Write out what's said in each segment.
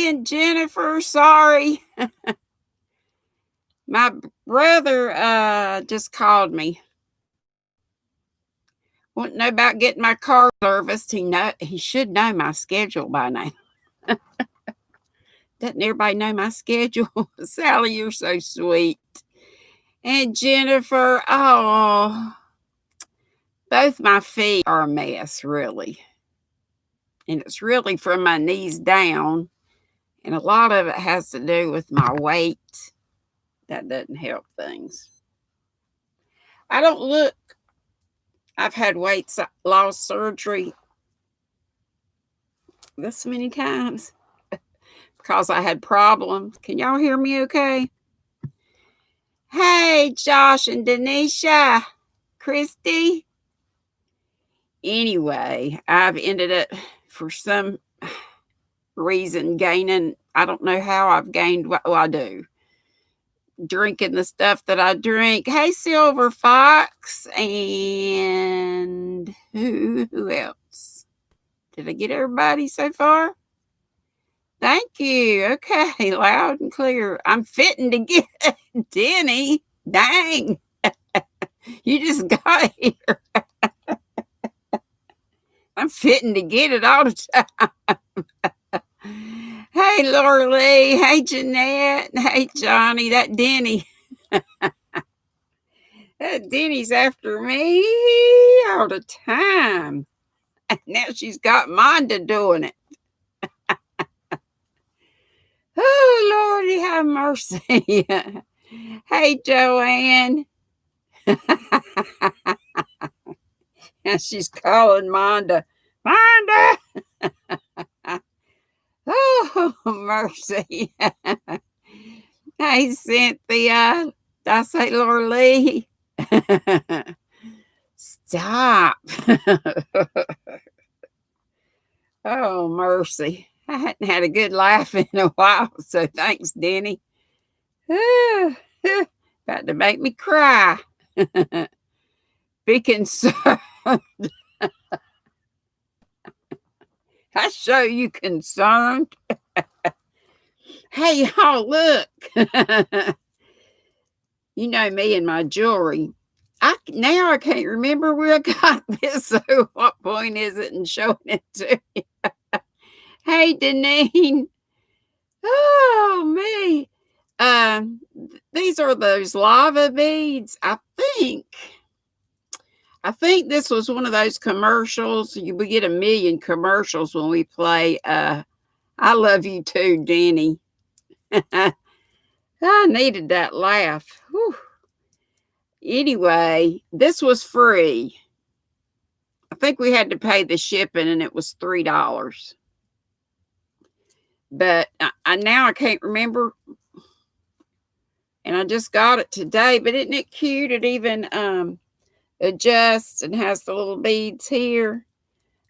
and Jennifer. Sorry. My brother just called me. Want to know about getting my car serviced. He should know my schedule by now. Doesn't everybody know my schedule? Sally, you're so sweet. And Jennifer, oh, both my feet are a mess, really. And it's really from my knees down. And a lot of it has to do with my weight. That doesn't help things. I don't look. I've had weight loss surgery this many times because I had problems. Can y'all hear me okay? Hey, Josh and Denisha, Christy. Anyway, I've ended up, for some reason, gaining. I don't know how I've gained. Well, I do. Drinking the stuff that I drink. Hey, Silver Fox. And who else? Did I get everybody so far? Thank you. Okay, loud and clear. I'm fitting to get Denny. Dang. You just got here. I'm fitting to get it all the time. Hey, Laura Lee. Hey, Jeanette. Hey, Johnny. That Denny. That Denny's after me all the time. Now she's got Monda doing it. Oh, Lordy, have mercy. Hey, Joanne. And she's calling Monda. Monda! Oh, mercy. Hey, Cynthia. Did I say Laura Lee? Stop. Oh, mercy. I hadn't had a good laugh in a while, so thanks, Denny. About to make me cry. Be concerned. I show you concerned. Hey, y'all, look. You know me and my jewelry. Now I can't remember where I got this, so what point is it in showing it to you? Hey, Deneen. Oh, me. These are those lava beads, I think. I think this was one of those commercials. We get a million commercials when we play I Love You Too, Denny. I needed that laugh. Whew. Anyway, this was free. I think we had to pay the shipping and it was $3. But now I can't remember. And I just got it today. But isn't it cute? It even adjusts and has the little beads here.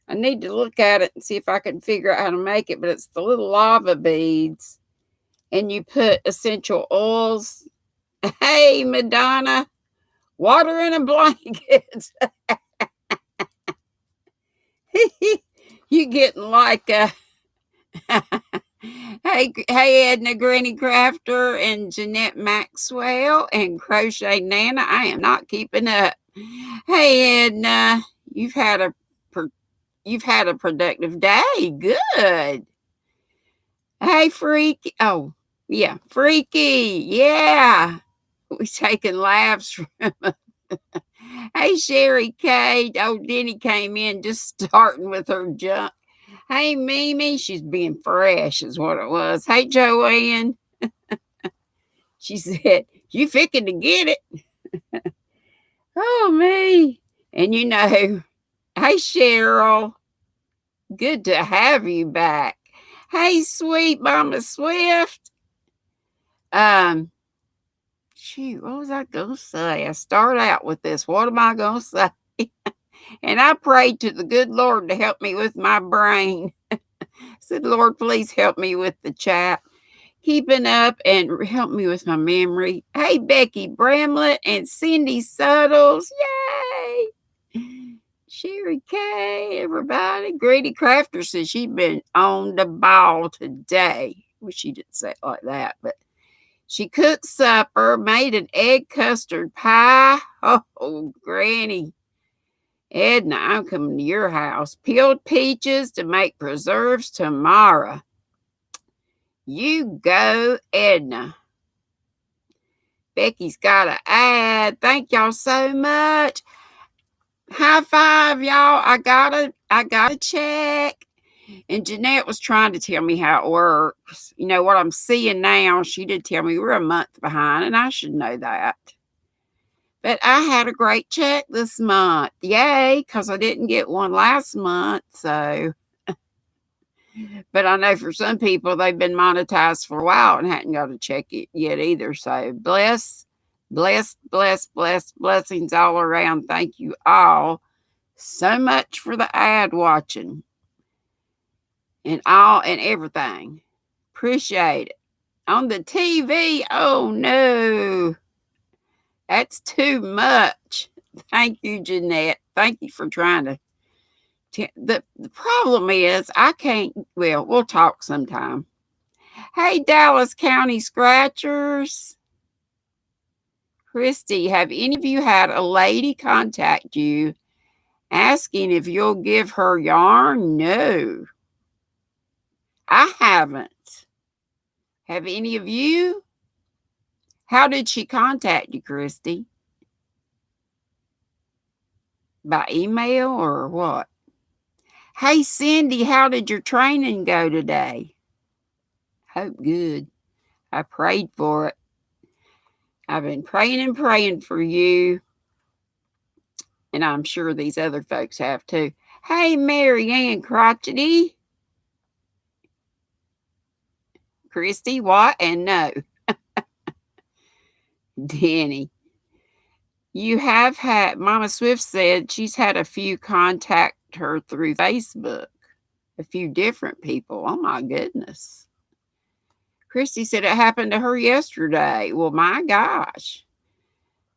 I need to look at it and see if I can figure out how to make it. But it's the little lava beads. And you put essential oils. Hey, Madonna. Water in a blanket. You getting like a... Hey, Edna, Granny Crafter, and Jeanette Maxwell, and Crochet Nana. I am not keeping up. Hey, Edna, you've had a productive day. Good. Hey, Freaky. Oh, yeah, Freaky. Yeah, we taking laughs from. Hey, Sherry K. Oh, Denny came in just starting with her junk. Hey, Mimi, she's being fresh is what it was. Hey, Joanne. She said, you fixing to get it. Oh, me. And you know, hey, Cheryl. Good to have you back. Hey, sweet Mama Swift. Shoot, what was I going to say? I start out with this. What am I going to say? And I prayed to the good Lord to help me with my brain. I said, Lord, please help me with the chat. Keeping up and help me with my memory. Hey, Becky Bramlett and Cindy Suttles. Yay! Sherry K, everybody. Grady Crafter says she's been on the ball today. Wish she didn't say it like that, but she cooked supper, made an egg custard pie. Oh, Granny. Edna, I'm coming to your house. Peeled peaches to make preserves tomorrow. You go, Edna. Becky's got an ad. Thank y'all so much. High five, y'all. I got a check. And Jeanette was trying to tell me how it works. You know what I'm seeing now. She did tell me we're a month behind, and I should know that. But I had a great check this month. Yay, because I didn't get one last month. So, but I know for some people, they've been monetized for a while and hadn't got a check yet either. So blessings all around. Thank you all so much for the ad watching and everything. Appreciate it. On the TV, oh no, that's too much. Thank you, Jeanette. Thank you for trying to. The problem is I can't. Well, we'll talk sometime. Hey, Dallas County Scratchers. Christy, have any of you had a lady contact you asking if you'll give her yarn? No, I haven't. Have any of you? How did she contact you, Christy? By email or what? Hey, Cindy, how did your training go today? Hope good. I prayed for it. I've been praying for you. And I'm sure these other folks have too. Hey, Mary Ann Crotchety. Christy, what? And no. Denny. You have had, Mama Swift said she's had a few contact her through Facebook. A few different people. Oh my goodness. Christy said it happened to her yesterday. Well, my gosh.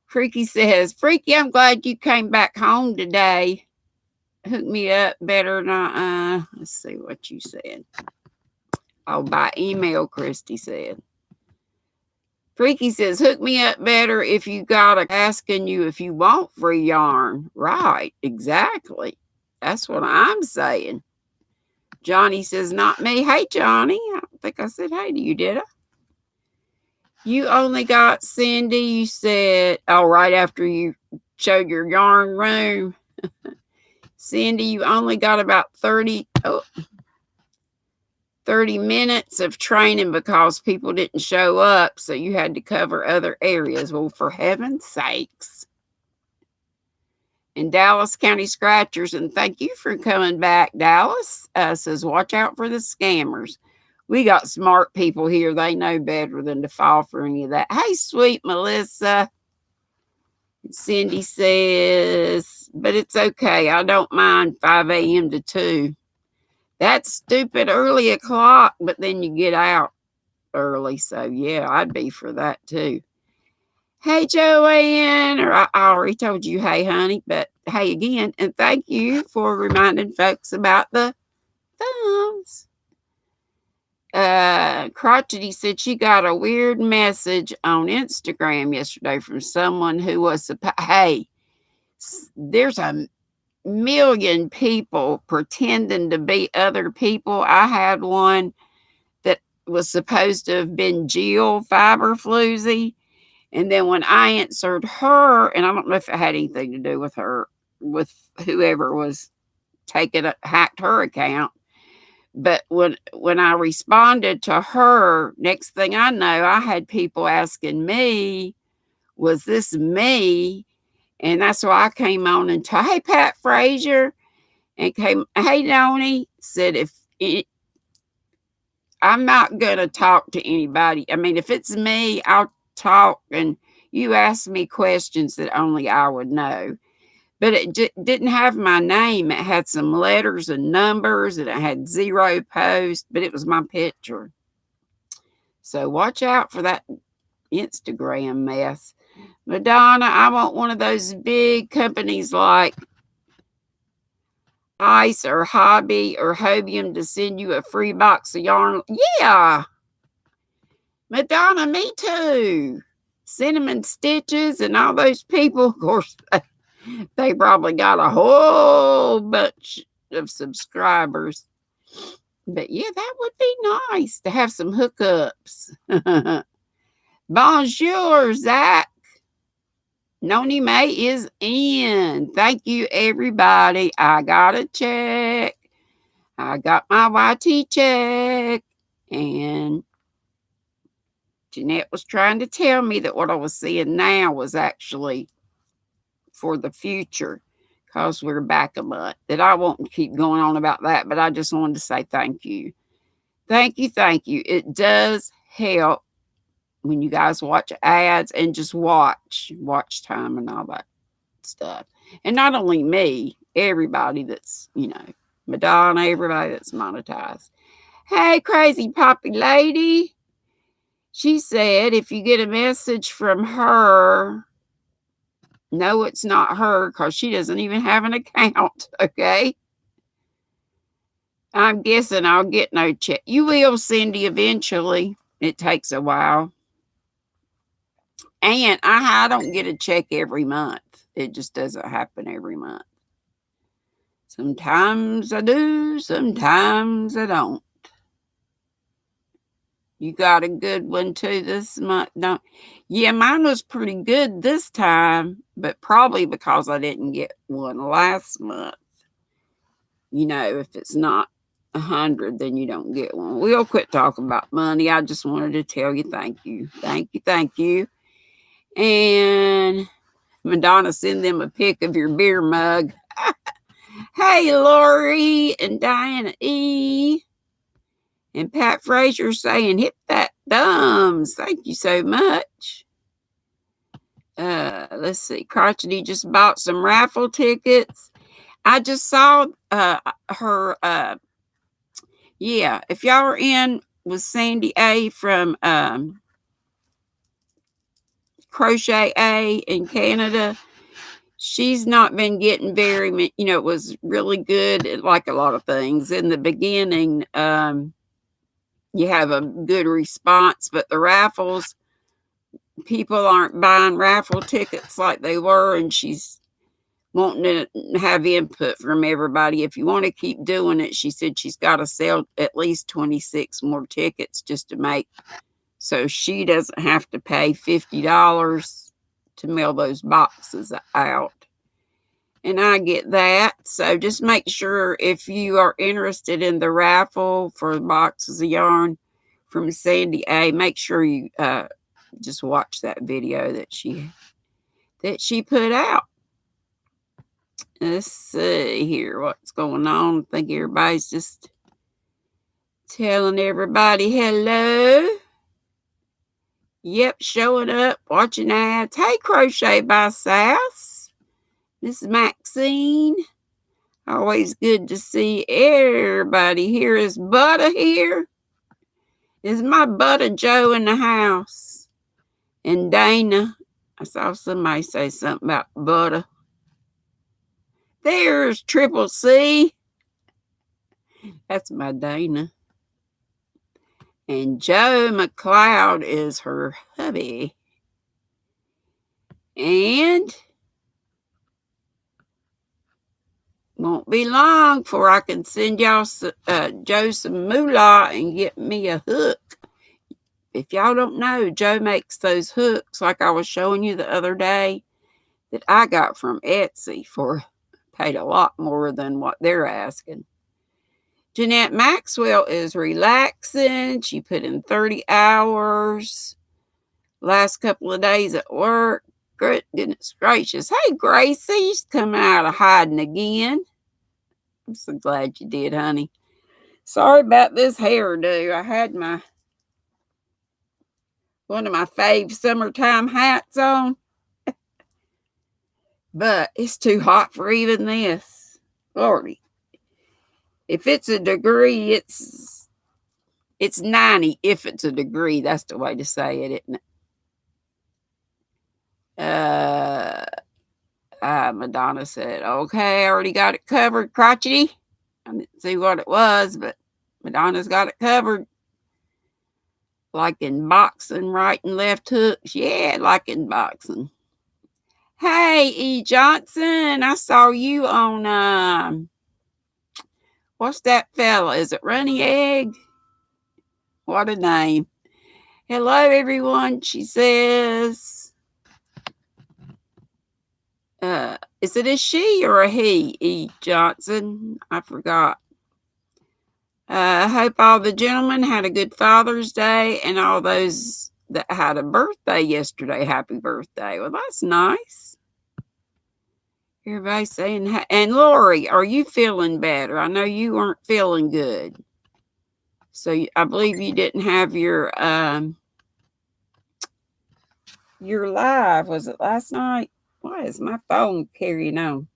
Freaky says, Freaky, I'm glad you came back home today. Hook me up better than let's see what you said. Oh, by email, Christy said. Freaky says, hook me up better if you got a asking you if you want free yarn. Right, exactly. That's what I'm saying. Johnny says, not me. Hey, Johnny. I don't think I said hey to you, did I? You only got Cindy. You said, oh, right after you showed your yarn room. Cindy, you only got about 30 minutes of training because people didn't show up. So you had to cover other areas. Well, for heaven's sakes. And Dallas County Scratchers, and thank you for coming back, Dallas, says, watch out for the scammers. We got smart people here. They know better than to fall for any of that. Hey, sweet Melissa. Cindy says, but it's okay. I don't mind 5 a.m. to 2. That's stupid early o'clock, but then you get out early. So, yeah, I'd be for that too. Hey, Joanne, or I already told you, hey, honey, but hey again. And thank you for reminding folks about the thumbs. Crotchety said she got a weird message on Instagram yesterday from someone who was hey, there's a million people pretending to be other people. I had one that was supposed to have been Jill Fiberfloozy. And then when I answered her, and I don't know if it had anything to do with her, with whoever was hacked her account. But when I responded to her, next thing I know, I had people asking me, was this me? And that's why I came on and told, hey, Pat Frazier, and hey, Noni, said, I'm not going to talk to anybody. I mean, if it's me, I'll talk, and you ask me questions that only I would know. But it didn't have my name. It had some letters and numbers, and it had 0 post, but it was my picture. So watch out for that Instagram mess. Madonna, I want one of those big companies like Ice or Hobby or Hobium to send you a free box of yarn. Yeah. Madonna, me too. Cinnamon Stitches and all those people, of course, they probably got a whole bunch of subscribers. But yeah, that would be nice to have some hookups. Bonjour, Zach. Noni May is in. Thank you, everybody. I got a check. I got my YT check. And Jeanette was trying to tell me that what I was seeing now was actually for the future, because we're back a month. That I won't keep going on about that, but I just wanted to say thank you. Thank you, thank you. It does help when you guys watch ads and just watch time and all that stuff. And not only me, everybody that's, Madonna, everybody that's monetized. Hey, crazy poppy lady. She said if you get a message from her, no, it's not her, because she doesn't even have an account, okay? I'm guessing I'll get no check. You will, Cindy, eventually. It takes a while. And I don't get a check every month. It just doesn't happen every month. Sometimes I do, sometimes I don't. You got a good one too this month? No. Yeah, mine was pretty good this time, but probably because I didn't get one last month. If it's not 100, then you don't get one. We'll quit talking about money. I just wanted to tell you thank you. Thank you, thank you. And Madonna, send them a pic of your beer mug. Hey, Lori and Diana E. And Pat Frazier saying, hit that thumbs. Thank you so much. Let's see. Crotchety just bought some raffle tickets. I just saw her. If y'all are in with Sandy A from Crochet A in Canada, she's not been getting very, it was really good, like a lot of things. In the beginning, you have a good response, but the raffles, people aren't buying raffle tickets like they were, and she's wanting to have input from everybody. If you want to keep doing it, she said she's got to sell at least 26 more tickets just to make, so she doesn't have to pay $50 to mail those boxes out. And I get that. So just make sure, if you are interested in the raffle for boxes of yarn from Sandy A, make sure you just watch that video that she put out. Let's see here what's going on. I think everybody's just telling everybody hello. Yep, showing up, watching ads. Hey, Crochet by Sass. This is Maxine. Always good to see everybody here. Is Butter here? Is my Butter Joe in the house? And Dana. I saw somebody say something about Butter. There's Triple C. That's my Dana. And Joe McLeod is her hubby. And won't be long before I can send y'all Joe some moolah and get me a hook. If y'all don't know, Joe makes those hooks like I was showing you the other day that I got from Etsy paid a lot more than what they're asking. Jeanette Maxwell is relaxing. She put in 30 hours last couple of days at work. Goodness gracious. Hey, Gracie's coming out of hiding again. I'm so glad you did, honey. Sorry about this hairdo. I had one of my fave summertime hats on. But it's too hot for even this. Lordy. If it's a degree, it's 90. If it's a degree, that's the way to say it, isn't it? Madonna said, okay, I already got it covered, crotchety. I didn't see what it was, but Madonna's got it covered. Like in boxing, right and left hooks. Yeah, like in boxing. Hey, E. Johnson, I saw you on, what's that fella? Is it Runny Egg? What a name. Hello, everyone, she says. Is it a she or a he, E. Johnson? I forgot. I hope all the gentlemen had a good Father's Day, and all those that had a birthday yesterday, happy birthday. Well, that's nice. Everybody saying, and Lori, are you feeling better? I know you weren't feeling good. So I believe you didn't have your live. Was it last night? Why is my phone carrying on?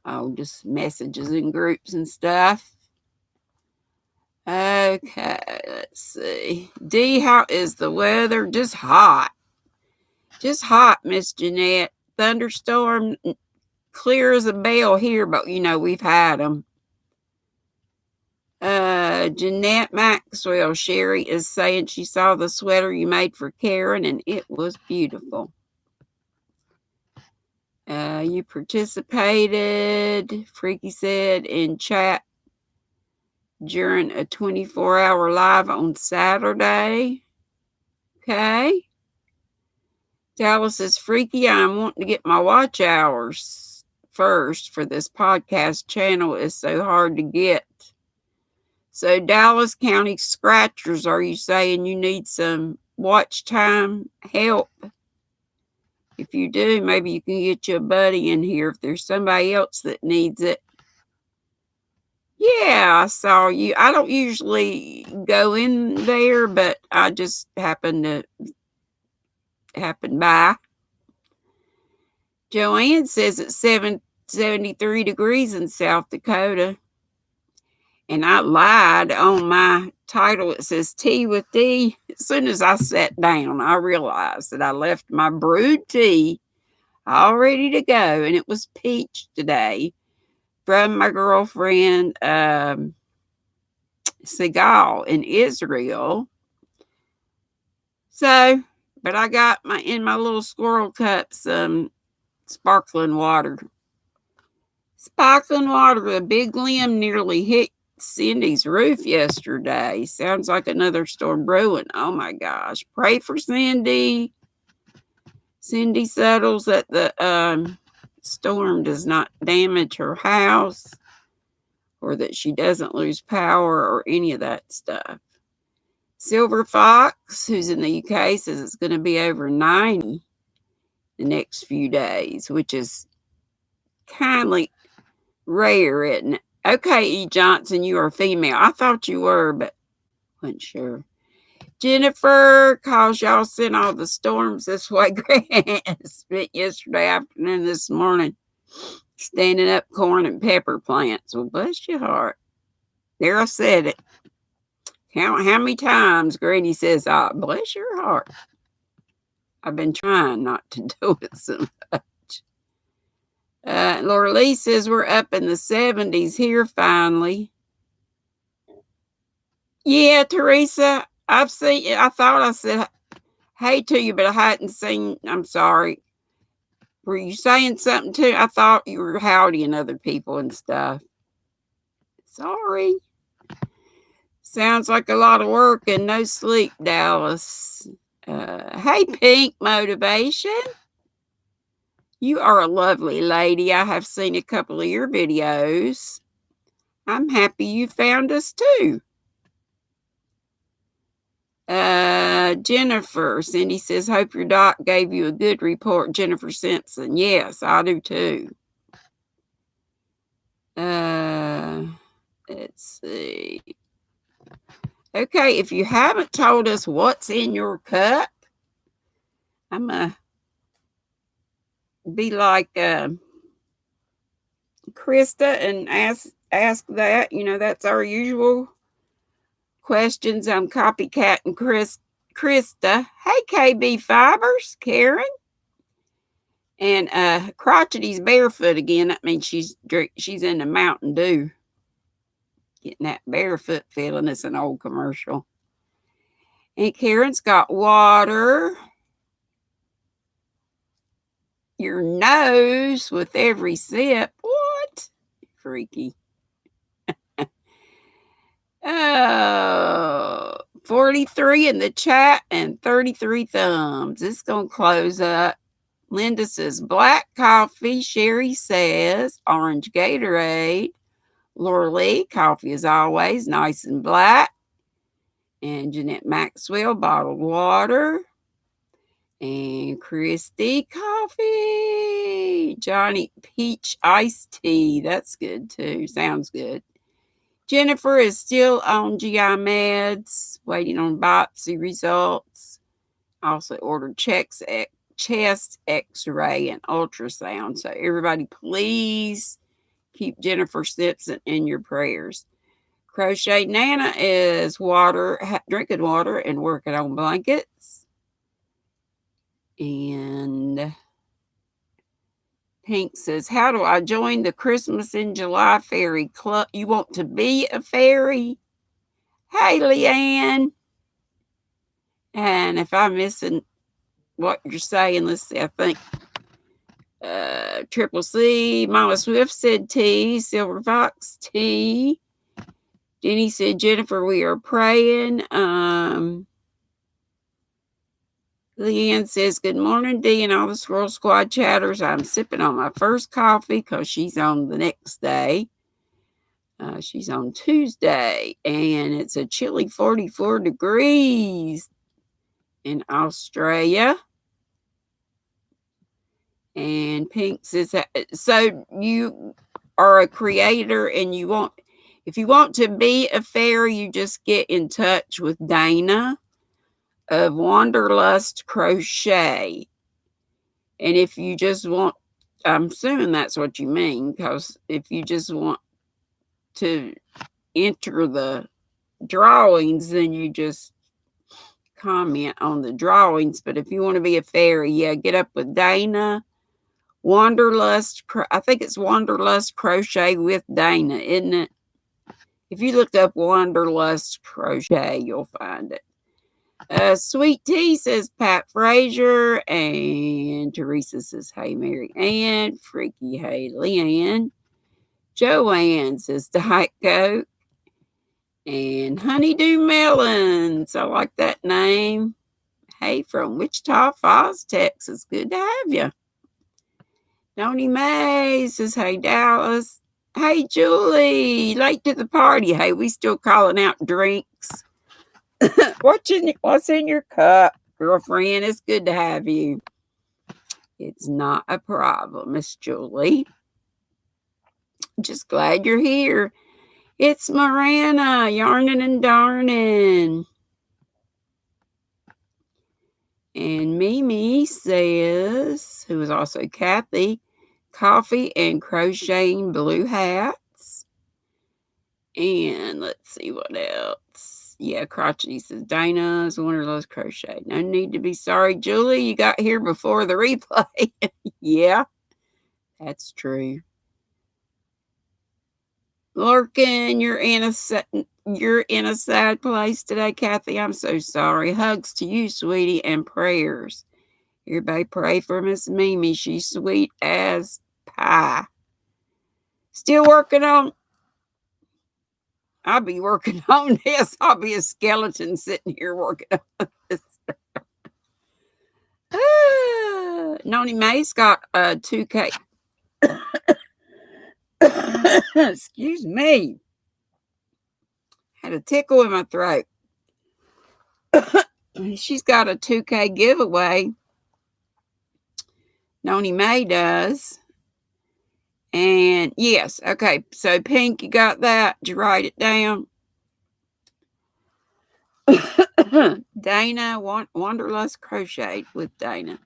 Oh, just messages in groups and stuff. Okay, let's see. Dee, how is the weather? Just hot. Just hot, Miss Jeanette. Thunderstorm, clear as a bell here, but we've had them. Jeanette Maxwell, Sherry is saying she saw the sweater you made for Karen and it was beautiful. You participated, Freaky said, in chat during a 24-hour live on Saturday. Okay. Dallas says, Freaky, I'm wanting to get my watch hours first for this podcast channel. It's so hard to get. So Dallas County Scratchers, are you saying you need some watch time help? If you do, maybe you can get you a buddy in here if there's somebody else that needs it. Yeah, I saw you. I don't usually go in there, but I just happened by. Joanne says it's 73 degrees in South Dakota. And I lied on my title. It says Tea with Dee. As soon as I sat down, I realized that I left my brewed tea all ready to go. And it was peach today from my girlfriend Segal in Israel. So, but I got in my little squirrel cup some sparkling water. Sparkling water, a big limb nearly hit Cindy's roof yesterday. Sounds like another storm brewing. Oh my gosh. Pray for Cindy. Cindy settles that the storm does not damage her house or that she doesn't lose power or any of that stuff. Silver Fox, who's in the UK, says it's going to be over 90 the next few days, which is kindly rare, isn't it? Okay, E. Johnson, you are female. I thought you were, but wasn't sure. Jennifer, cause y'all sent all the storms this way. Spent yesterday afternoon, this morning, standing up corn and pepper plants. Well, bless your heart. There, I said it. Count how many times Granny says, "Oh, bless your heart." I've been trying not to do it so much. Laura Lee says we're up in the 70s here finally. Yeah, Teresa, I've seen. I thought I said hey to you, but I hadn't seen. I'm sorry. Were you saying something too? I thought you were howdying other people and stuff. Sorry. Sounds like a lot of work and no sleep, Dallas. Hey, Pink Motivation. You are a lovely lady. I have seen a couple of your videos. I'm happy you found us too. Jennifer, Cindy says, hope your doc gave you a good report. Jennifer Simpson. Yes, I do too. Let's see. Okay, if you haven't told us what's in your cup, I'm going to be like Krista and ask that. That's our usual questions. I'm copycatting Krista. Hey, KB Fibers, Karen. And Crotchety's barefoot again. That means she's in the Mountain Dew. Getting that barefoot feeling. It's an old commercial. And Karen's got water. Your nose with every sip. What? Freaky. Oh, 43 in the chat and 33 thumbs. It's going to close up. Linda says black coffee. Sherry says orange Gatorade. Laura Lee, coffee is always nice and black. And Jeanette Maxwell, bottled water. And Christy, coffee. Johnny, peach iced tea. That's good too. Sounds good. Jennifer is still on GI meds, waiting on biopsy results. Also ordered chest x-ray and ultrasound. So everybody, please keep Jennifer Simpson in your prayers. Crochet Nana is drinking water and working on blankets. And Pink says, how do I join the Christmas in July fairy club? You want to be a fairy? Hey, Leanne. And if I'm missing what you're saying, let's see, I think Triple C, Mama Swift said tea, Silver Fox tea. Jenny said, Jennifer, we are praying. Leanne says, good morning, Dee and all the Squirrel Squad chatters. I'm sipping on my first coffee because she's on the next day. She's on Tuesday, and it's a chilly 44 degrees in Australia. And Pink says, so you are a creator and if you want to be a fairy, you just get in touch with Dana of Wanderlust Crochet. And if you just want, I'm assuming that's what you mean, because if you just want to enter the drawings, then you just comment on the drawings. But if you want to be a fairy, yeah, get up with Dana. Wanderlust, I think it's Wanderlust Crochet with Dana, isn't it? If you look up Wanderlust Crochet, you'll find it. Sweet Tea says Pat Frazier, and Teresa says, hey, Mary Ann. Freaky, hey, Leanne. Joanne says Diet Coke. And Honeydew Melons. I like that name. Hey, from Wichita Falls, Texas. Good to have you. Tony May says, hey, Dallas. Hey, Julie. Late to the party. Hey, we still calling out drinks. What's in your cup, girlfriend? It's good to have you. It's not a problem, Miss Julie. Just glad you're here. It's Marana, yarning and darning. And Mimi says, who is also Kathy, coffee and crocheting blue hats. And let's see what else. Yeah, Crotchety says, Dana's Wanderlust Crochet. No need to be sorry, Julie. You got here before the replay. Yeah, that's true. Lurkin, you're in a sad place today, Kathy. I'm so sorry. Hugs to you, sweetie, and prayers. Everybody pray for Miss Mimi. She's sweet as pie. Still working on. I'll be working on this. I'll be a skeleton sitting here working on this. Noni May's got a 2K. Excuse me. Had a tickle in my throat. She's got a 2K giveaway. Noni May does. And yes, okay. So Pink, you got that? Did you write it down? Dana, Wanderlust Crochet with Dana.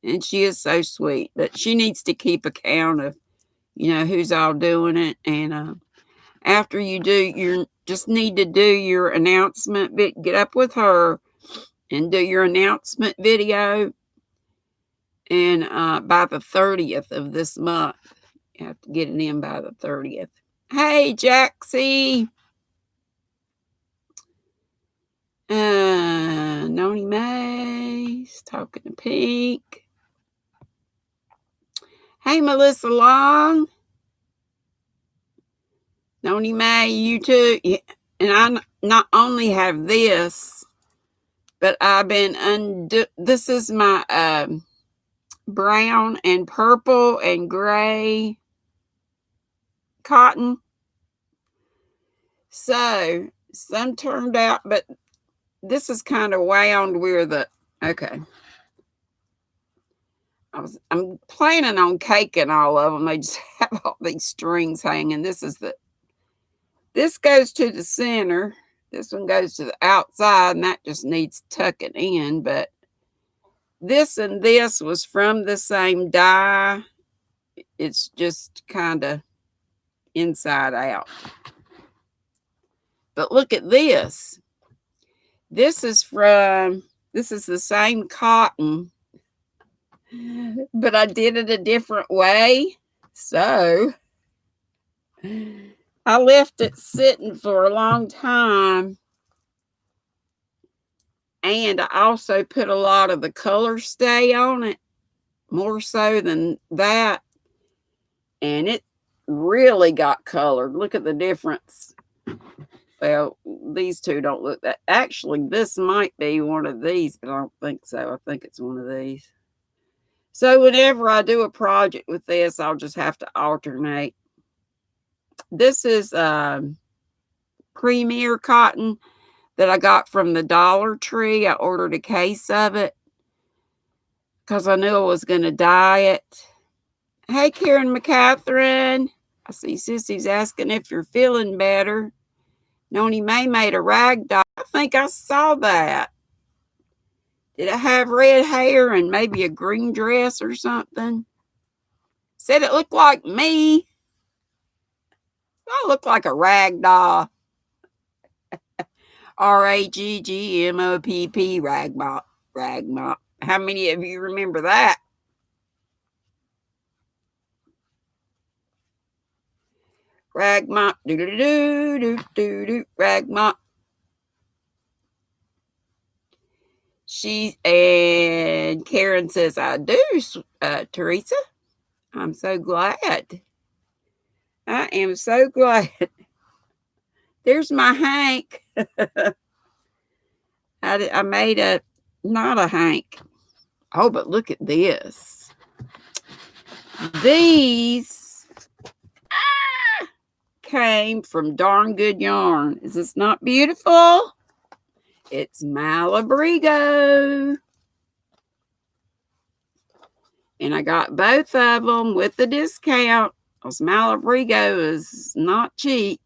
And she is so sweet. But she needs to keep account of, who's all doing it. And after you do, you just need to do your announcement. Get up with her and do your announcement video. And by the 30th of this month, you have to get it in by the 30th. Hey, Jaxie. Noni Mae's talking to Pink. Hey, Melissa Long. Noni Mae, you too. Yeah. And I not only have this, but I've been this is my brown and purple and gray cotton. So some turned out, but this is kind of wound where the, okay. I'm planning on caking all of them. They just have all these strings hanging. This goes to the center. This one goes to the outside, and that just needs tucking in. But this and this was from the same die. It's just kind of inside out. But look at this. This is the same cotton, but I did it a different way. So I left it sitting for a long time. And I also put a lot of the color stay on it, more so than that. And it really got colored. Look at the difference. Well, these two don't look that. Actually, this might be one of these, but I don't think so. I think it's one of these. So whenever I do a project with this, I'll just have to alternate. This is Premier cotton that I got from the Dollar Tree. I ordered a case of it because I knew I was going to dye it. Hey, Karen McCatherine. I see Sissy's asking if you're feeling better. Noni Mae made a rag doll. I think I saw that. Did it have red hair and maybe a green dress or something? Said it looked like me. I look like a rag doll. RAGGMOPP, rag mop. Rag mop. How many of you remember that? Rag mop. Do-do-do-do-do-do. Rag mop. And Karen says, I do, Teresa. I'm so glad. I am so glad. There's my Hank. I made not a Hank. Oh, but look at this. These came from Darn Good Yarn. Is this not beautiful? It's Abrigo. And I got both of them with the discount. Because Abrigo is not cheap.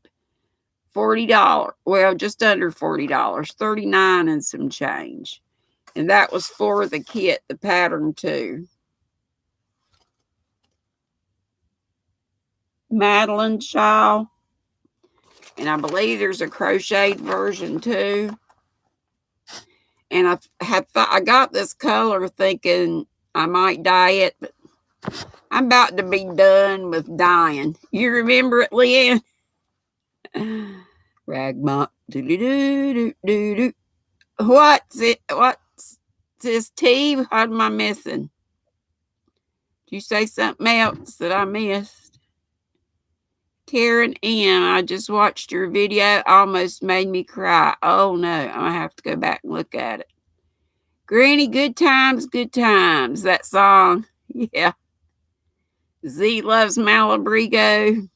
$40. Well, just under $40. $39 and some change. And that was for the kit, the pattern too. Madeline shawl. And I believe there's a crocheted version too. And I got this color thinking I might dye it, but I'm about to be done with dyeing. You remember it, Leanne? Rag mop. Do-do-do-do-do-do. What's it? What's this, T? What am I missing? Did you say something else that I missed? Karen M, I just watched your video. Almost made me cry. Oh no, I'm gonna have to go back and look at it. Granny, good times, good times. That song. Yeah. Z loves Abrigo.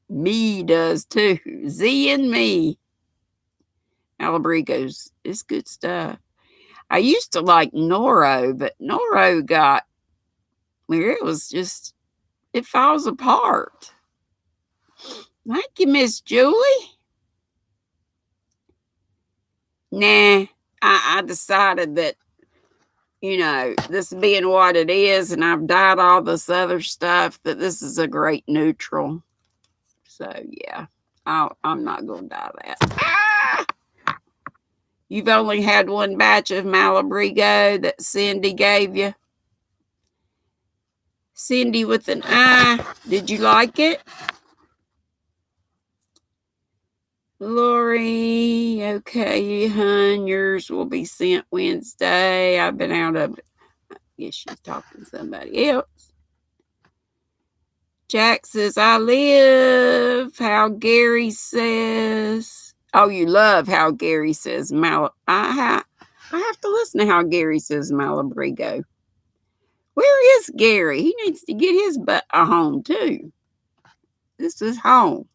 Me does too. Z and me. Abrigo's, it's good stuff. I used to like Noro, but Noro got where it was just, it falls apart. Thank you, Miss Julie. Nah, I decided that, you know, this being what it is, and I've dyed all this other stuff, that this is a great neutral. So, yeah, I'm not going to dye that. Ah! You've only had one batch of Abrigo that Cindy gave you. Cindy with an I. Did you like it? Lori, okay, hun, yours will be sent Wednesday. I've been out of it. I guess she's talking to somebody else. Jack says, I live. How Gary says. Oh, you love how Gary says I have to listen to how Gary says Malabrigo. Where is Gary? He needs to get his butt a home too. This is home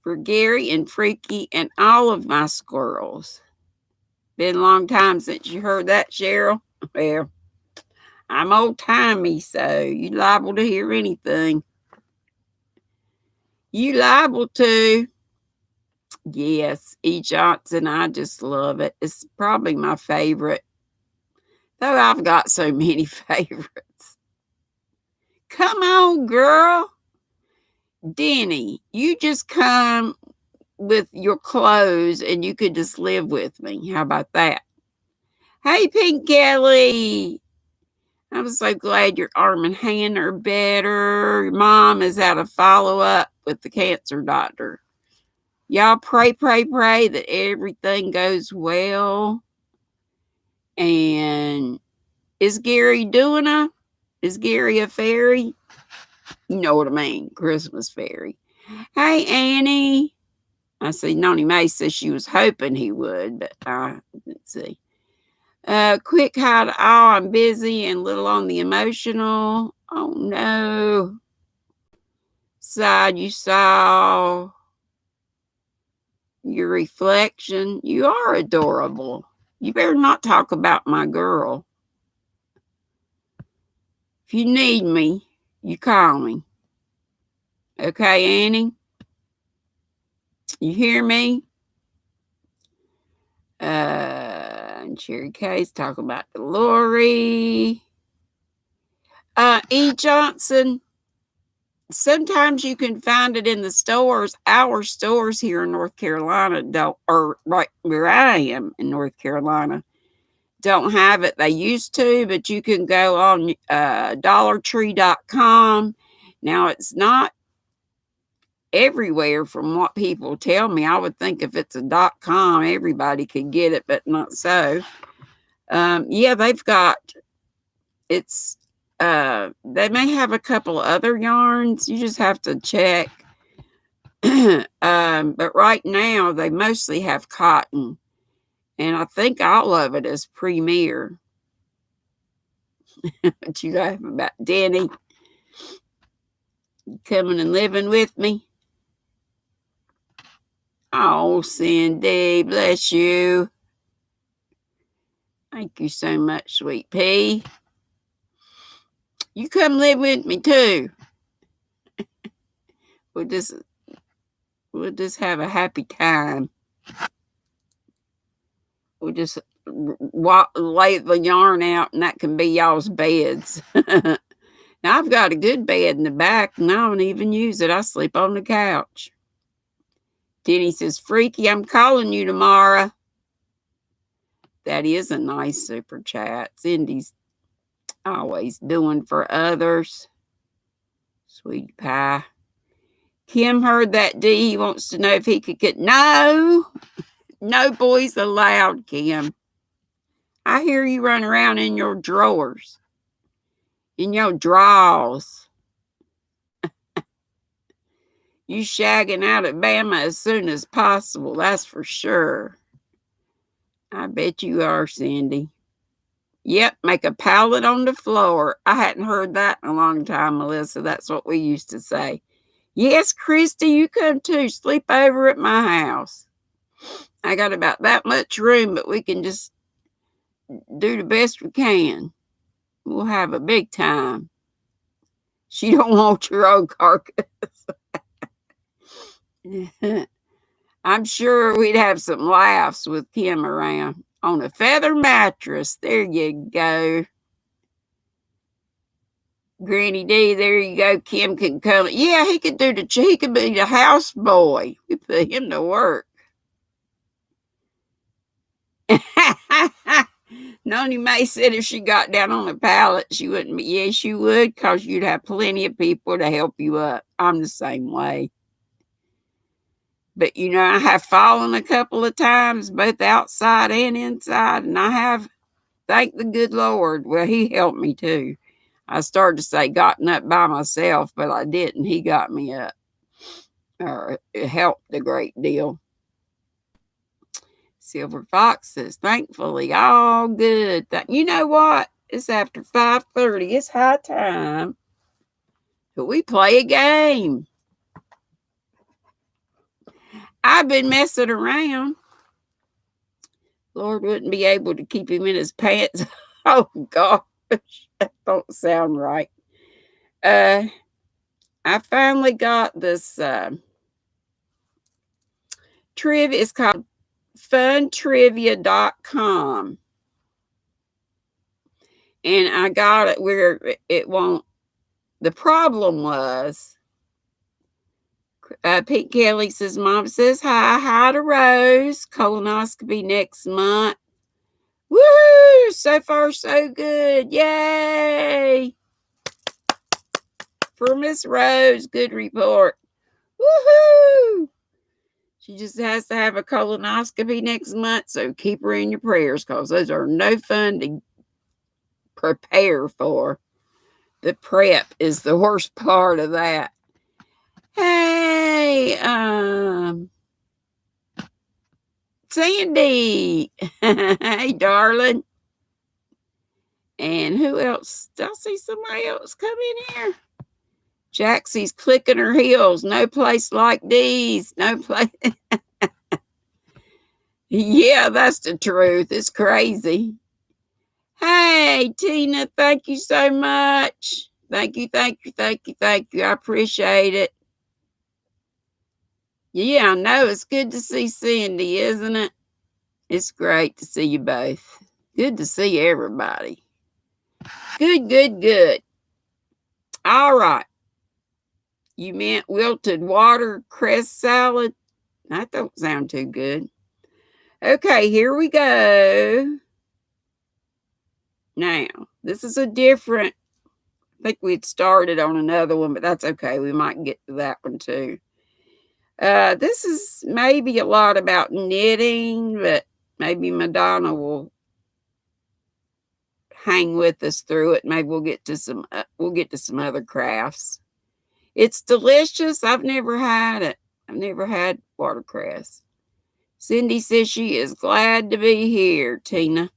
for Gary and Freaky and all of my squirrels. Been a long time since you heard that, Cheryl. Well, I'm old-timey, so you liable to hear anything. You liable to. Yes, E. Johnson, I just love it. It's probably my favorite. Though I've got so many favorites. Come on, girl. Denny, you just come with your clothes and you could just live with me. How about that? Hey, Pink Kelly. I'm so glad your arm and hand are better. Your mom is at a follow-up with the cancer doctor. Y'all pray that everything goes well. And is Gary a fairy? You know what I mean, Christmas fairy. Hey, Annie. I see Noni Mae says she was hoping he would, but I didn't see. Quick hi to all. I'm busy and little on the emotional. Oh no. Side, you saw your reflection. You are adorable. You better not talk about my girl. If you need me, you call me. Okay, Annie? You hear me? And Cherry K's talking about the Lori. E. Johnson, sometimes you can find it in the stores. Our stores here in North Carolina don't, or right where I am in North Carolina, don't have it. They used to, but you can go on dollartree.com. Now, it's not everywhere from what people tell me. I would think if it's a .com, everybody could get it, but not so. Yeah, they've got, it's, they may have a couple other yarns. You just have to check. But right now, they mostly have cotton. And I think all of it is Premier. What you laughing about, Danny? Coming and living with me? Oh, Cindy, bless you. Thank you so much, sweet pea. You come live with me too. We'll just have a happy time. We'll just lay the yarn out, and that can be y'all's beds. Now, I've got a good bed in the back, and I don't even use it. I sleep on the couch. Denny says, Freaky, I'm calling you tomorrow. That is a nice super chat. Cindy's always doing for others. Sweet pie. Kim heard that, Dee. He wants to know if he could get... No boys allowed, Kim. I hear you run around in your drawers. In your drawers. You shagging out at Bama as soon as possible, that's for sure. I bet you are, Cindy. Yep, make a pallet on the floor. I hadn't heard that in a long time, Melissa. That's what we used to say. Yes, Christy, you come too. Sleep over at my house. I got about that much room, but we can just do the best we can. We'll have a big time. She don't want your old carcass. I'm sure we'd have some laughs with Kim around. On a feather mattress. There you go. GrannyDee, there you go. Kim can come. Yeah, he could be the house boy. We put him to work. Noni Mae said if she got down on the pallet, she wouldn't be. Yes, you would, because you'd have plenty of people to help you up. I'm the same way. But, you know, I have fallen a couple of times, both outside and inside, and I have, thank the good Lord. Well, he helped me too. I started to say gotten up by myself, but I didn't. He got me up, or it helped a great deal. Silver Fox says, thankfully, all good. You know what? It's after 5:30. It's high time that we play a game. I've been messing around. Lord wouldn't be able to keep him in his pants. Oh, gosh. That don't sound right. I finally got this trivia. It's called funtrivia.com. And I got it where it won't. The problem was, Pete Kelly says, Mom says hi. Hi to Rose. Colonoscopy next month. Woo! So far, so good. Yay! For Miss Rose, good report. Woohoo! She just has to have a colonoscopy next month, so keep her in your prayers, because those are no fun to prepare for. The prep is the worst part of that. Hey, Sandy. Hey, darling. And who else? Did I see somebody else come in here? Jaxie's clicking her heels. No place like Dee's. No place. Yeah, that's the truth. It's crazy. Hey, Tina, thank you so much. Thank you, thank you, thank you, thank you. I appreciate it. Yeah, I know. It's good to see Cindy, isn't it? It's great to see you both. Good to see everybody. Good, good, good. All right. You meant wilted watercress salad? That don't sound too good. Okay, here we go. Now, this is a different, I think we'd started on another one, but that's okay. We might get to that one too. This is maybe a lot about knitting, but maybe Madonna will hang with us through it. Maybe we'll get to some other crafts. It's delicious. I've never had it. I've never had watercress. Cindy says she is glad to be here, Tina,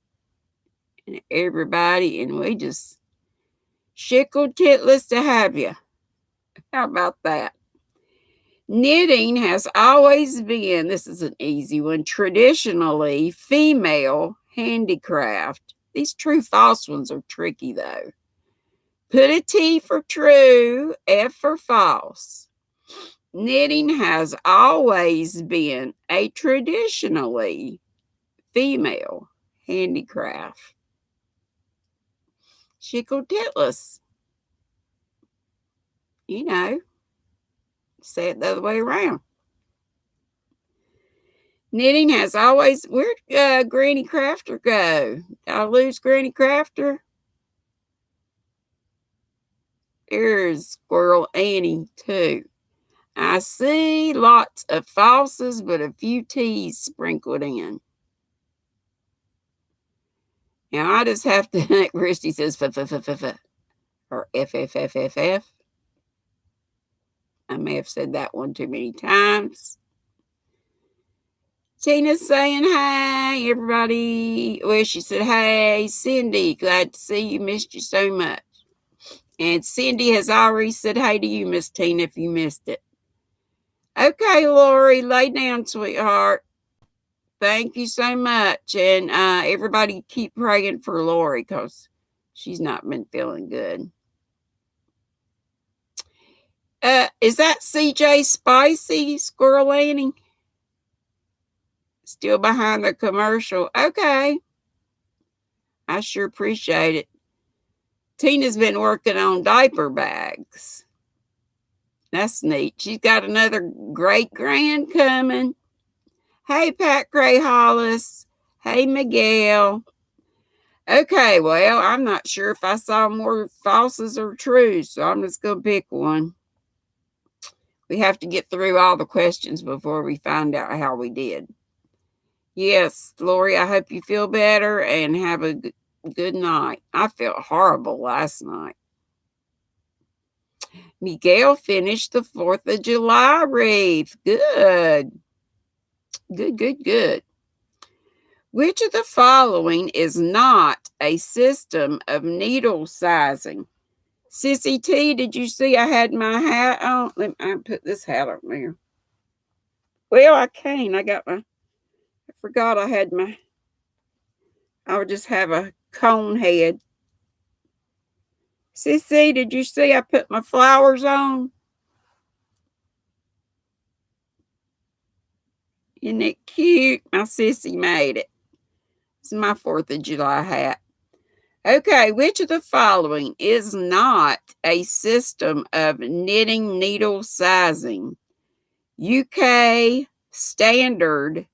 and everybody, and we just shickled titless to have you. How about that? Knitting has always been, this is an easy one, traditionally female handicraft. These true false ones are tricky though. Put a T for true, F for false. Knitting has always been a traditionally female handicraft. Shickle titless. You know, say it the other way around. Knitting has always, where'd Granny Crafter go? Did I lose Granny Crafter? There's Squirrel Annie too. I see lots of falses, but a few T's sprinkled in. Now I just have to, Christy says, or F. I may have said that one too many times. Tina's saying hey, everybody. Well, she said, hey, Cindy, glad to see you. Missed you so much. And Cindy has already said hey to you, Miss Tina, if you missed it. Okay, Lori, lay down, sweetheart. Thank you so much. And everybody keep praying for Lori, because she's not been feeling good. Is that CJ Spicy, Squirrel Annie? Still behind the commercial. Okay. I sure appreciate it. Tina's been working on diaper bags. That's neat. She's got another great grand coming. Hey, Pat Gray Hollis. Hey, Miguel. Okay, well, I'm not sure if I saw more falses or trues, so I'm just going to pick one. We have to get through all the questions before we find out how we did. Yes, Lori, I hope you feel better and have a good night. I felt horrible last night. Miguel finished the 4th of July wreath. Good. Good. Which of the following is not a system of needle sizing? Sissy T, did you see I had my hat on? Let me put this hat on there. Well, I can't. I forgot I had I would just have a cone head. Sissy, did you see I put my flowers on? Isn't it cute? My sissy made it. It's my 4th of July hat. Okay, which of the following is not a system of knitting needle sizing? UK, standard,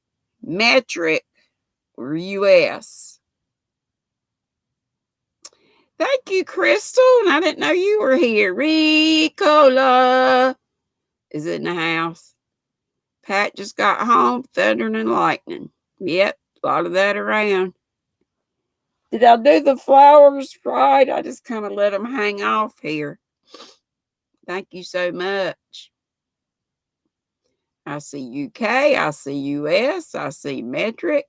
metric, or US? Thank you, Crystal. I didn't know you were here. Ricola is in the house. Pat just got home, thundering and lightning. Yep, a lot of that around. Did I do the flowers right? I just kind of let them hang off here. Thank you so much. I see UK, I see US, I see metric.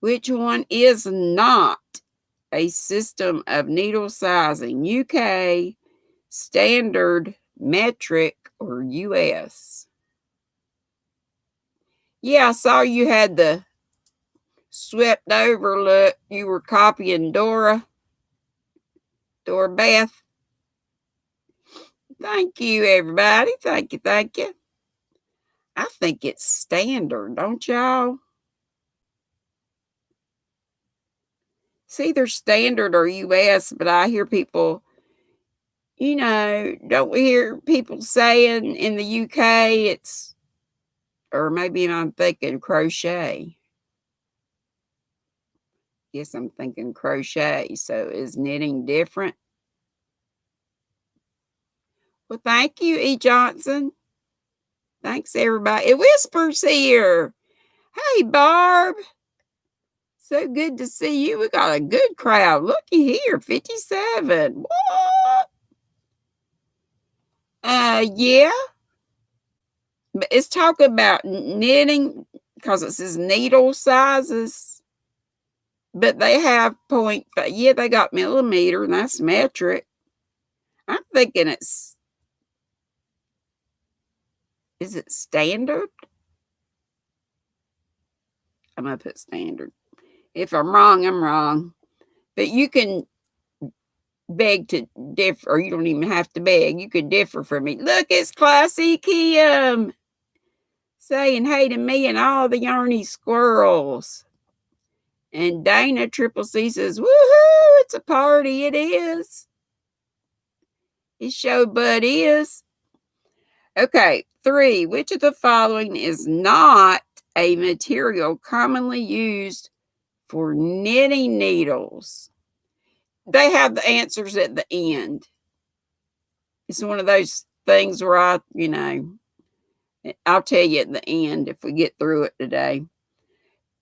Which one is not a system of needle sizing? UK, standard, metric, or US? Yeah, I saw you had the swept over look. You were copying Dora Beth. Thank you, everybody. Thank you. I think it's standard, don't y'all? It's either standard or US, but I hear people, don't we hear people saying in the UK it's, or maybe I'm thinking crochet. Guess I'm thinking crochet. So is knitting different? Well, thank you, E. Johnson. Thanks, everybody. It Whispers here. Hey, Barb. So good to see you. We got a good crowd. Looky here, 57. What? Yeah. But it's talking about knitting because it says needle sizes. But they have point. Yeah, they got millimeter, and that's metric. I'm thinking is it standard? I'm going to put standard. If I'm wrong, I'm wrong. But you can beg to differ, or you don't even have to beg. You can differ from me. Look, it's Classy Kim saying hey to me and all the yarny squirrels. And Dana Triple C says, woohoo, it's a party. It is. It show bud is. Okay, 3. Which of the following is not a material commonly used for knitting needles? They have the answers at the end. It's one of those things where I'll tell you at the end if we get through it today.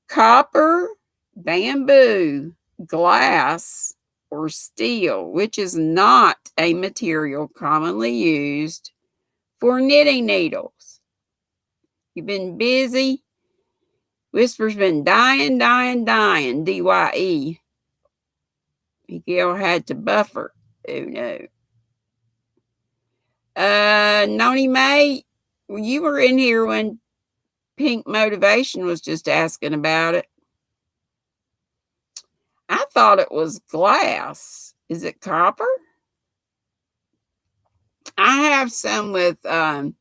Copper, bamboo, glass, or steel, which is not a material commonly used for knitting needles. You've been busy. Whisper's been dying. DYE. Miguel had to buffer. Oh no. Noni May, you were in here when Pink Motivation was just asking about it. I thought it was glass. Is it copper? I have some with a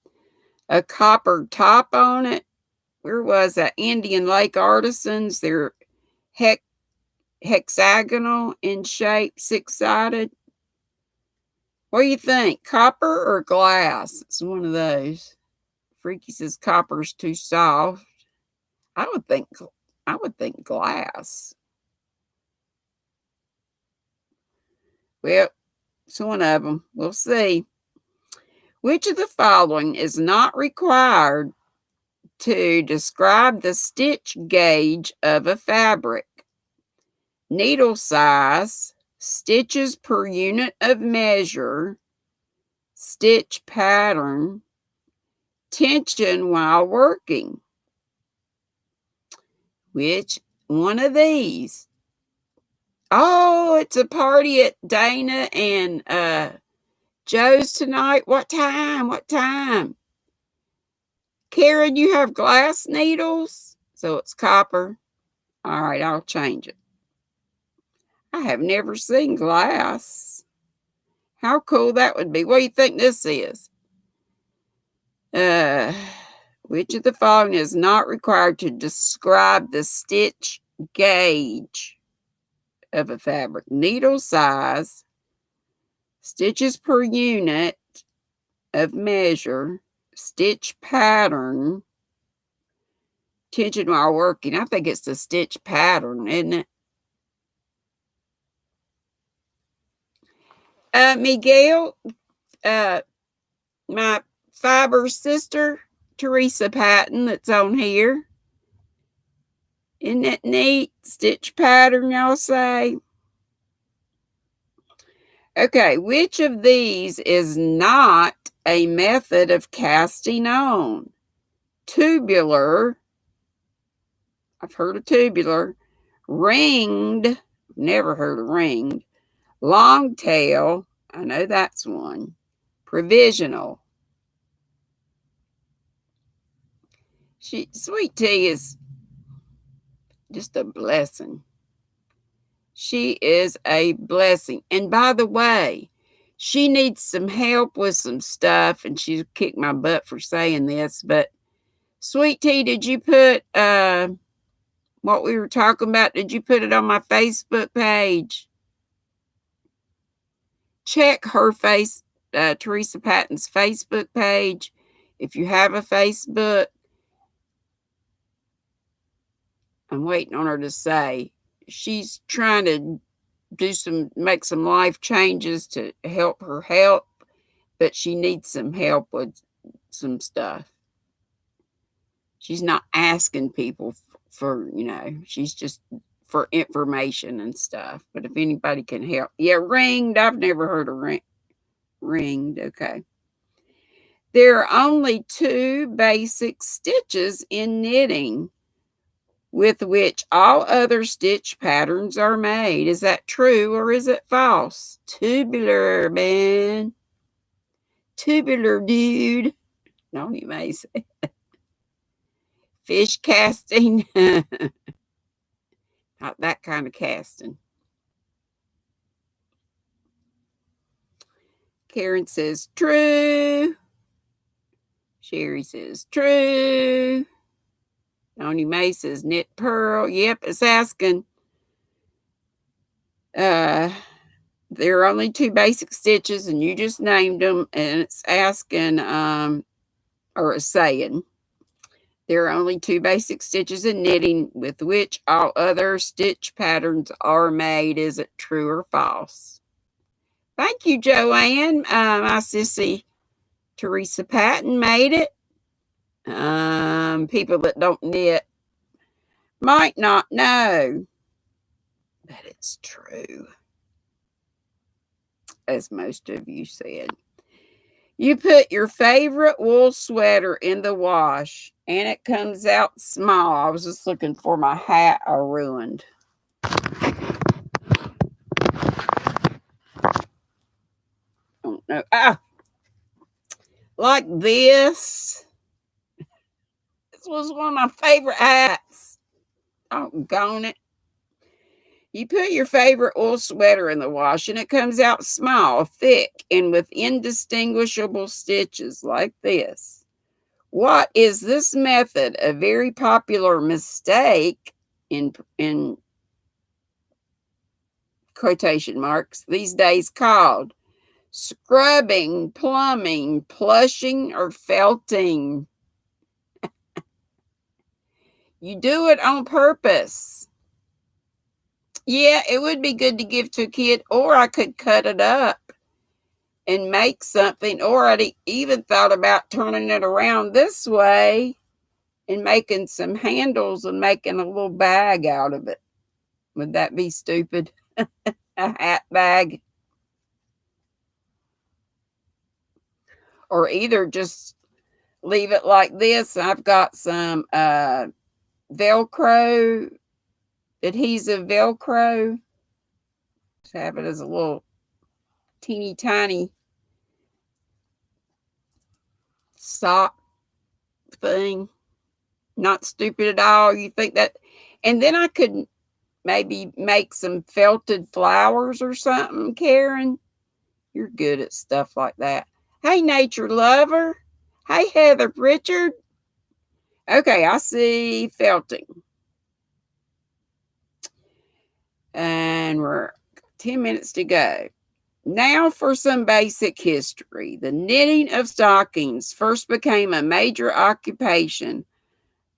copper top on it. Where was that? Indian Lake Artisans. They're hexagonal in shape, 6-sided. What do you think? Copper or glass? It's one of those. Freaky says copper's too soft. I would think glass. Well, it's one of them. We'll see. Which of the following is not required to describe the stitch gauge of a fabric? Needle size, stitches per unit of measure, stitch pattern, tension while working. Which one of these? Oh, it's a party at Dana and Joe's tonight. What time? What time? Karen, you have glass needles? So it's copper. All right, I'll change it. I have never seen glass. How cool that would be. What do you think this is? Which of the following is not required to describe the stitch gauge of a fabric? Needle size, stitches per unit of measure, stitch pattern, tension while working. I think it's the stitch pattern, isn't it? Miguel, my fiber sister, Teresa Patton, that's on here. Isn't it neat? Stitch pattern, y'all say? Okay, which of these is not a method of casting on? Tubular. I've heard of tubular. Ringed. Never heard of ringed. Long tail. I know that's one. Provisional. Sweet Tea is just a blessing. She is a blessing. And by the way, she needs some help with some stuff, and she's kicked my butt for saying this, but Sweet Tea, did you put what we were talking about? Did you put it on my Facebook page? Check her Teresa Patton's Facebook page. If you have a Facebook, I'm waiting on her to say. She's trying to make some life changes to help her health, but she needs some help with some stuff. She's not asking people for, she's just for information and stuff. But if anybody can help. Yeah, ringed. I've never heard of ringed. Okay. There are only 2 basic stitches in knitting with which all other stitch patterns are made. Is that true or is it false? Tubular, man. Tubular, dude. No, you may say. Fish casting. Not that kind of casting. Karen says true. Sherry says true. Tony May says knit purl. Yep, it's asking. There are only 2 basic stitches, and you just named them, and it's asking, or it's saying, there are only 2 basic stitches in knitting with which all other stitch patterns are made. Is it true or false? Thank you, Joanne. My sissy Teresa Patton made it. People that don't knit might not know that it's true, as most of you said. You put your favorite wool sweater in the wash and it comes out small. I was just looking for my hat I ruined. Oh no. Like this. This was one of my favorite hats. Doggone it. You put your favorite wool sweater in the wash and it comes out small, thick, and with indistinguishable stitches like this. What is this method, a very popular mistake in quotation marks these days, called? Scrubbing, plumbing, plushing, or felting? You do it on purpose. Yeah, it would be good to give to a kid, or I could cut it up and make something, or I'd even thought about turning it around this way and making some handles and making a little bag out of it. Would that be stupid? A hat bag? Or either just leave it like this. I've got some Velcro, adhesive Velcro. Just have it as a little teeny tiny sock thing. Not stupid at all. You think that? And then I could maybe make some felted flowers or something, Karen. You're good at stuff like that. Hey, nature lover. Hey, Heather Pritchard. Okay, I see felting. And we're 10 minutes to go. Now for some basic history. The knitting of stockings first became a major occupation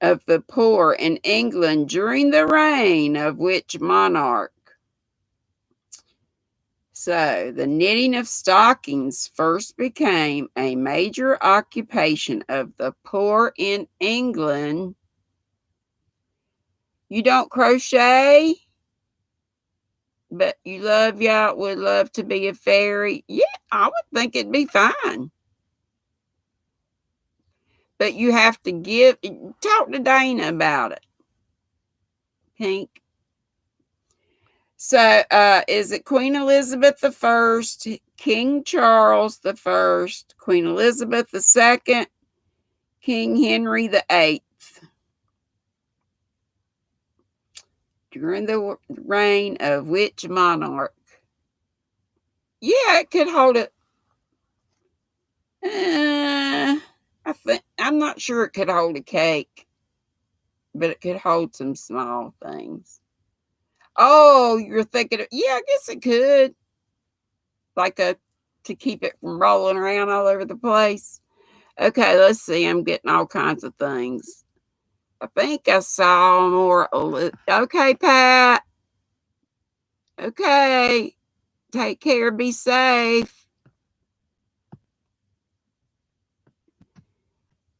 of the poor in England during the reign of which monarch? So, the knitting of stockings first became a major occupation of the poor in England. You don't crochet, but y'all would love to be a fairy. Yeah, I would think it'd be fine. But you have to talk to Dana about it. Pink. So, is it Queen Elizabeth I, King Charles I, Queen Elizabeth II, King Henry VIII? During the reign of which monarch? Yeah, it could hold it. I'm not sure it could hold a cake, but it could hold some small things. Oh, you're thinking yeah, I guess it could. Like to keep it from rolling around all over the place. Okay, let's see. I'm getting all kinds of things. I think I saw more. Okay, Pat. Okay. Take care. Be safe.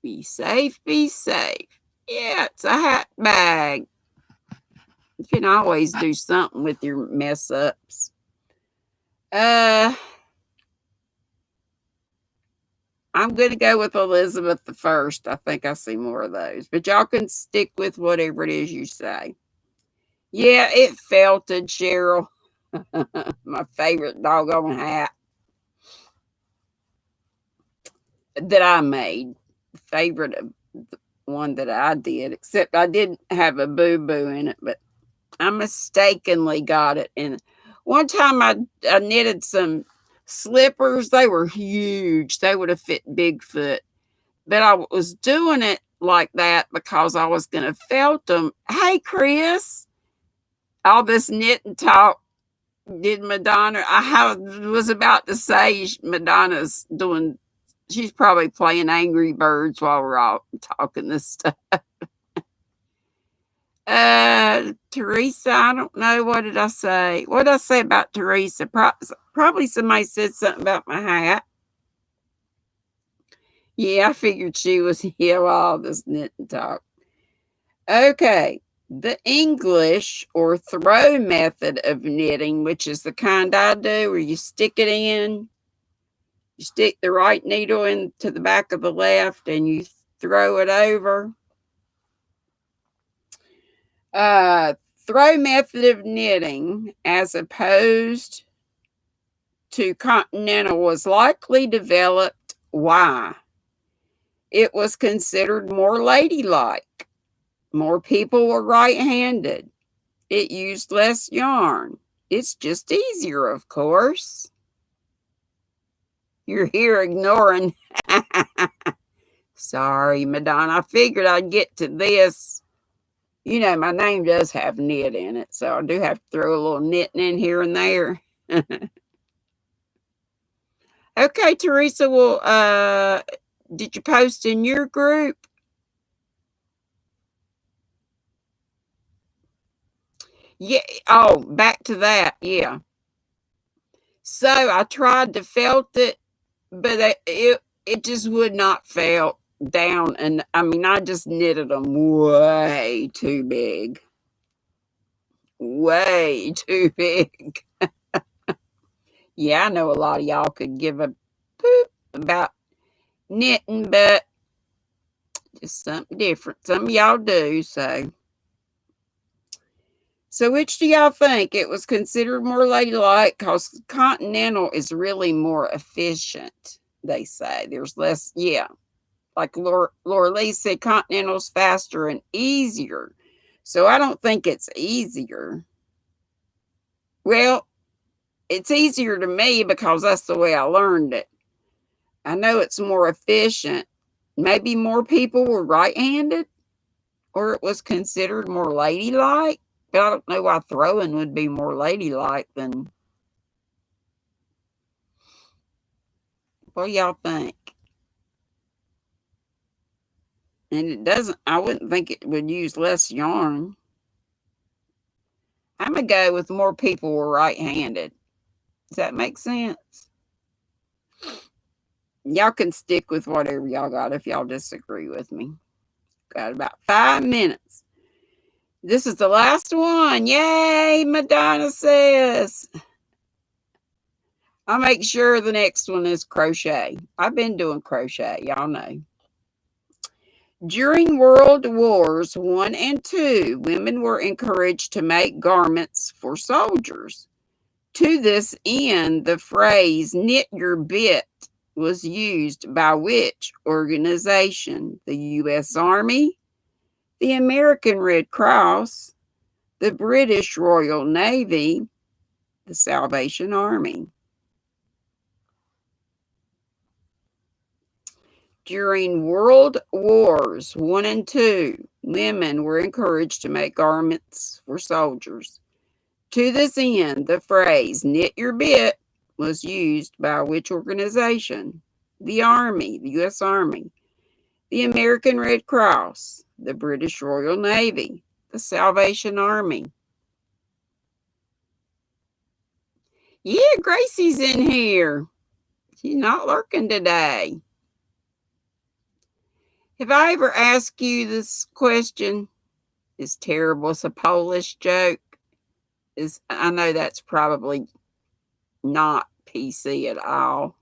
Be safe. Be safe. Yeah, it's a hat bag. You can always do something with your mess ups. I'm going to go with Elizabeth I. I think I see more of those, but y'all can stick with whatever it is you say. Yeah, it felted, Cheryl. My favorite doggone hat that I made. Favorite one that I did, except I didn't have a boo-boo in it, but I mistakenly got it. And one time I knitted some slippers. They were huge. They would have fit Bigfoot. But I was doing it like that because I was going to felt them. Hey, Chris, all this knitting talk did Madonna. I was about to say Madonna's doing, she's probably playing Angry Birds while we're all talking this stuff. Teresa, I don't know. What did I say? What did I say about Teresa? Probably somebody said something about my hat. Yeah, I figured she was here all this knitting talk. Okay. The English or throw method of knitting, which is the kind I do, where you stick it in, you stick the right needle into the back of the left, and you throw it over. Throw method of knitting, as opposed to continental, was likely developed. Why? It was considered more ladylike. More people were right-handed. It used less yarn. It's just easier, of course. You're here ignoring. Sorry, Madonna. I figured I'd get to this. You know, my name does have knit in it, so I do have to throw a little knitting in here and there. Okay, Teresa. Well, did you post in your group? Yeah. Oh, back to that. Yeah. So I tried to felt it, but it just would not felt down. And I mean, I just knitted them way too big. Way too big. Yeah, I know a lot of y'all could give a poop about knitting, but just something different. Some of y'all do, so. So which do y'all think? It was considered more ladylike because Continental is really more efficient, they say. There's less, yeah. Like Laura Lee said, Continental's faster and easier. So I don't think it's easier. Well, it's easier to me because that's the way I learned it. I know it's more efficient. Maybe more people were right-handed, or it was considered more ladylike. But I don't know why throwing would be more ladylike than. What do y'all think? And it doesn't, I wouldn't think it would use less yarn. I'm going to go with more people were right-handed. Does that make sense? Y'all can stick with whatever y'all got if y'all disagree with me. Got about 5 minutes. This is the last one. Yay, Madonna says. I'll make sure the next one is crochet. I've been doing crochet, y'all know. During World Wars I and II, women were encouraged to make garments for soldiers. To this end, the phrase knit your bit was used by which organization? The U.S. Army, the American Red Cross, the British Royal Navy, the Salvation Army. During World Wars I and II, women were encouraged to make garments for soldiers. To this end, the phrase knit your bit was used by which organization? The Army, the U.S. Army, the American Red Cross, the British Royal Navy, the Salvation Army. Yeah, Gracie's in here. She's not lurking today. Have I ever asked you this question? It's terrible. It's a Polish joke. I know that's probably not PC at all.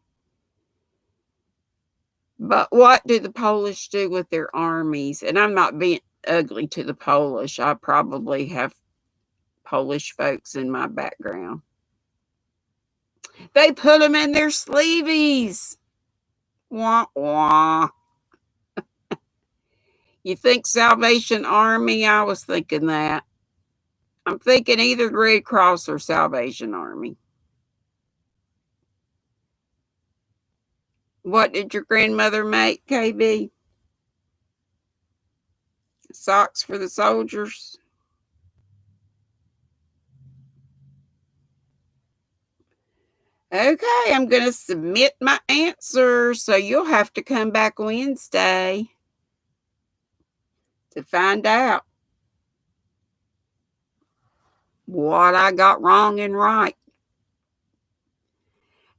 But what do the Polish do with their armies? And I'm not being ugly to the Polish. I probably have Polish folks in my background. They put them in their sleeveys. Wah, wah. You think Salvation Army? I was thinking that. I'm thinking either Red Cross or Salvation Army. What did your grandmother make, KB? Socks for the soldiers? Okay, I'm going to submit my answer. So you'll have to come back Wednesday to find out what I got wrong and right.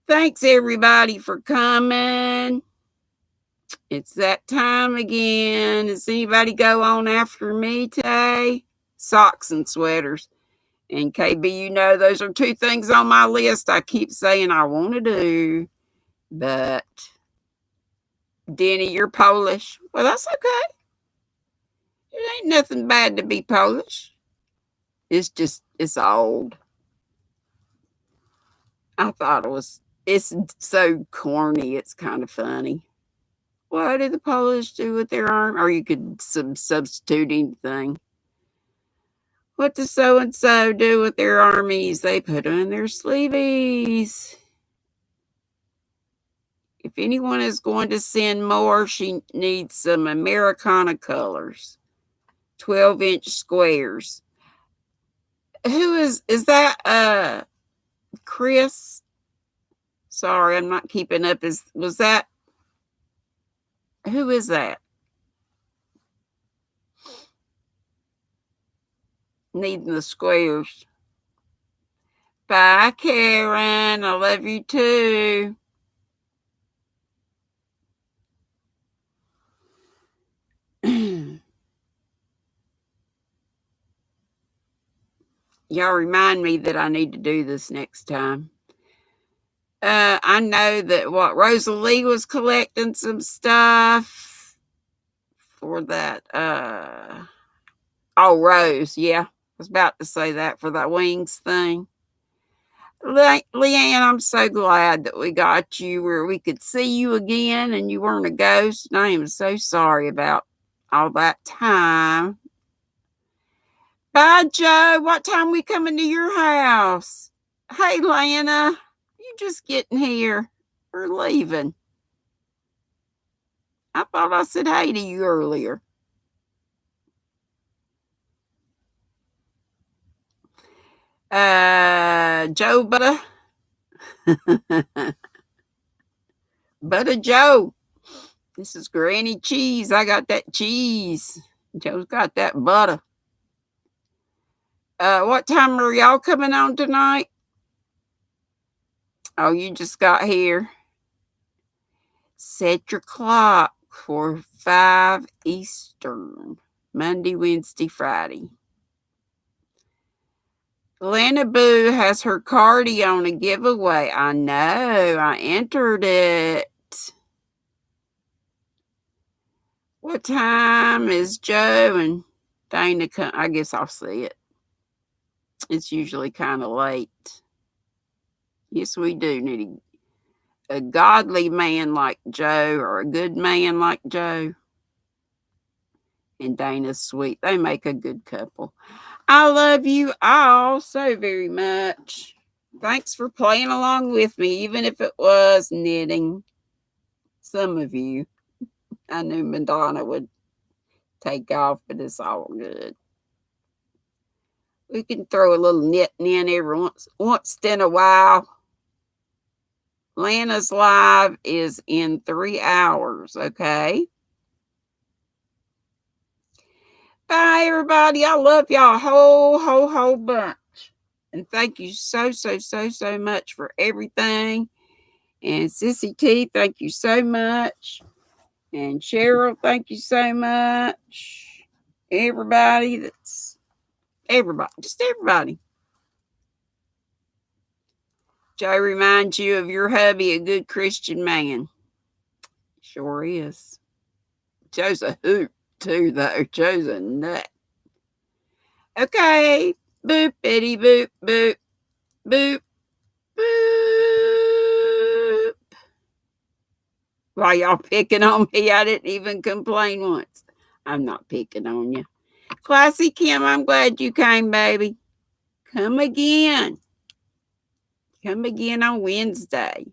Thanks, everybody, for coming. It's that time again. Does anybody go on after me today? Socks and sweaters. And KB, you know, those are two things on my list I keep saying I want to do. But Denny, you're Polish. Well, that's okay. It ain't nothing bad to be Polish. It's old. I thought it's so corny. It's kind of funny. What do the Polish do with their arm? Or you could substitute anything. What does so-and-so do with their armies? They put them in their sleeveys. If anyone is going to send more, she needs some Americana colors. 12-inch squares. Who is that Chris? Sorry, I'm not keeping up. Was that who is that? Needing the squares. Bye, Karen. I love you too. Y'all remind me that I need to do this next time. I know that Rosalie was collecting some stuff for that. Oh, Rose, yeah. I was about to say that for that wings thing. Leanne, I'm so glad that we got you where we could see you again and you weren't a ghost. And I am so sorry about all that time. Bye, Joe. What time we coming to your house? Hey, Lana, you just getting here. We're leaving. I thought I said hey to you earlier. Joe Butter. Butter Joe. This is Granny Cheese. I got that cheese. Joe's got that butter. What time are y'all coming on tonight? Oh, you just got here. Set your clock for 5 Eastern. Monday, Wednesday, Friday. Lana Boo has her cardi on a giveaway. I know. I entered it. What time is Joe and Dana come? I guess I'll see it. It's usually kind of late. Yes, we do need a godly man like Joe or a good man like Joe. And Dana's sweet. They make a good couple. I love you all so very much. Thanks for playing along with me, even if it was knitting. Some of you. I knew Madonna would take off, but it's all good. We can throw a little knitting in every once in a while. Lana's live is in 3 hours, okay? Bye, everybody. I love y'all a whole bunch. And thank you so much for everything. And Sissy T, thank you so much. And Cheryl, thank you so much. Everybody, just everybody. Joe reminds you of your hubby, a good Christian man. Sure is. Joe's a hoot too, though. Joe's a nut. Okay. Boop, bitty, boop, boop, boop, boop. Why y'all picking on me? I didn't even complain once. I'm not picking on you. Classy Kim, I'm glad you came, baby. Come again. Come again on Wednesday.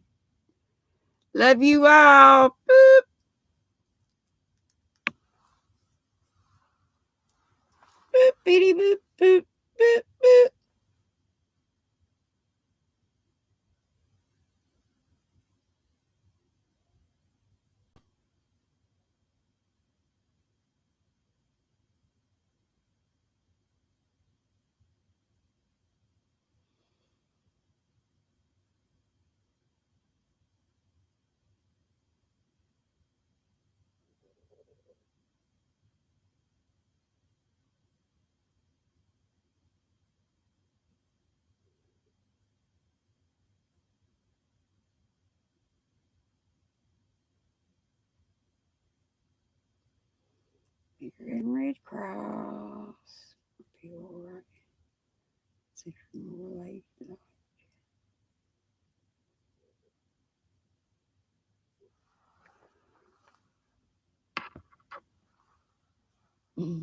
Love you all. Boop. Boop, bitty, boop, boop, boop, boop. Bigger and Red Cross. Pure. Relation.